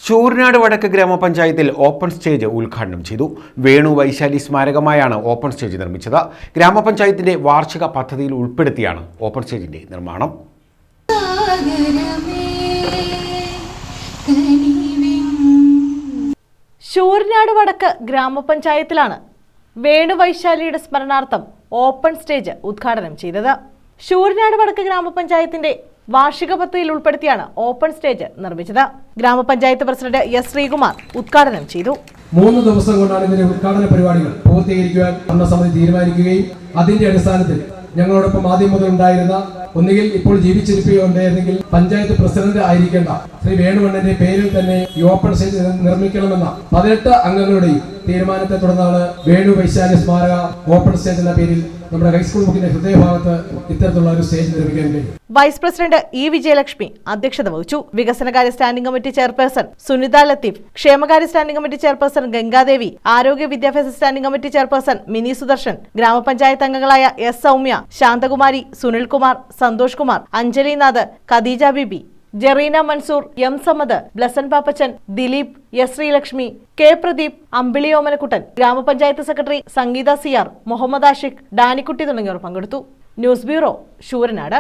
ശൂരനാട് വടക്ക് ഗ്രാമപഞ്ചായത്തിൽ open stage ഉദ്ഘാടനം ചെയ്തു. വേണു വൈശാലി സ്മാരകമായാണ് ഓപ്പൺ സ്റ്റേജ് നിർമ്മിച്ചത്. ഗ്രാമപഞ്ചായത്തിന്റെ വാർഷിക പദ്ധതിയിൽ ഉൾപ്പെടുത്തിയാണ് ഓപ്പൺ സ്റ്റേജിന്റെ നിർമ്മാണം. ശൂരനാട് വടക്ക് ഗ്രാമപഞ്ചായത്തിലാണ് വേണു വൈശാലിയുടെ സ്മരണാർത്ഥം ഓപ്പൺ സ്റ്റേജ് ഉദ്ഘാടനം ചെയ്തത്. ശൂരനാട് വടക്ക് ഗ്രാമപഞ്ചായത്തിന്റെ വാർഷിക പദ്ധതിയിൽ ഉൾപ്പെടുത്തിയാണ് ഓപ്പൺ സ്റ്റേജ് നിർമ്മിച്ചത്. ഗ്രാമപഞ്ചായത്ത് പ്രസിഡന്റ് എസ് ശ്രീകുമാർ ഉദ്ഘാടനം ചെയ്തു. 3 ദിവസം കൊണ്ടാണ് ഇതിന്റെ ഉദ്ഘാടന പരിപാടികൾ പൂർത്തീകരിക്കുവാൻ ഭരണസമിതി തീരുമാനിക്കുകയും അതിന്റെ അടിസ്ഥാനത്തിൽ ഞങ്ങളോടൊപ്പം ആദ്യം മുതൽ ഉണ്ടായിരുന്ന, ഒന്നുകിൽ ഇപ്പോൾ ജീവിച്ചിരിക്കുകയുണ്ടായിരുന്നെങ്കിൽ പഞ്ചായത്ത് പ്രസിഡന്റ് ആയിരിക്കേണ്ട ശ്രീ വേണുവണ്ണന്റെ പേരിൽ തന്നെ ഈ ഓപ്പൺ സ്റ്റേജ് നിർമ്മിക്കണമെന്ന 18 അംഗങ്ങളുടെയും തീരുമാനത്തെ തുടർന്നാണ് വേണു വൈശാലി സ്മാരക ഓപ്പൺ സ്റ്റേജ് എന്ന പേരിൽ നമ്മുടെ ഹൈസ്കൂൾ ബുക്കിന്റെ ഹൃദയഭാഗത്ത് ഇത്തരത്തിലുള്ള ഒരു സ്റ്റേജ് നിർമ്മിക്കാൻ കഴിയും. വൈസ് പ്രസിഡന്റ് ഇ വിജയലക്ഷ്മി അധ്യക്ഷത വഹിച്ചു. വികസനകാര്യ standing committee chairperson Sunitha Latheef, ക്ഷേമകാര്യ സ്റ്റാൻഡിംഗ് കമ്മിറ്റി ചെയർപേഴ്സൺ ഗംഗാദേവി, ആരോഗ്യ വിദ്യാഭ്യാസ standing committee chairperson Mini Sudarshan, ഗ്രാമപഞ്ചായത്ത് അംഗങ്ങളായ S Soumya, Santhakumari, Sunilkumar, Santhosh Kumar, Anjalinath, Khadeeja Bibi, Jereena Mansoor, M Samad, Blessan Pappachan, Dileep, S Sreelakshmi, K Pradeep, Ambili Omanakuttan, ഗ്രാമപഞ്ചായത്ത് സെക്രട്ടറി സംഗീത സിയാർ, മുഹമ്മദ് ആഷിഖ്, ഡാനിക്കുട്ടി തുടങ്ങിയവർ പങ്കെടുത്തു. News bureau, Sooranad.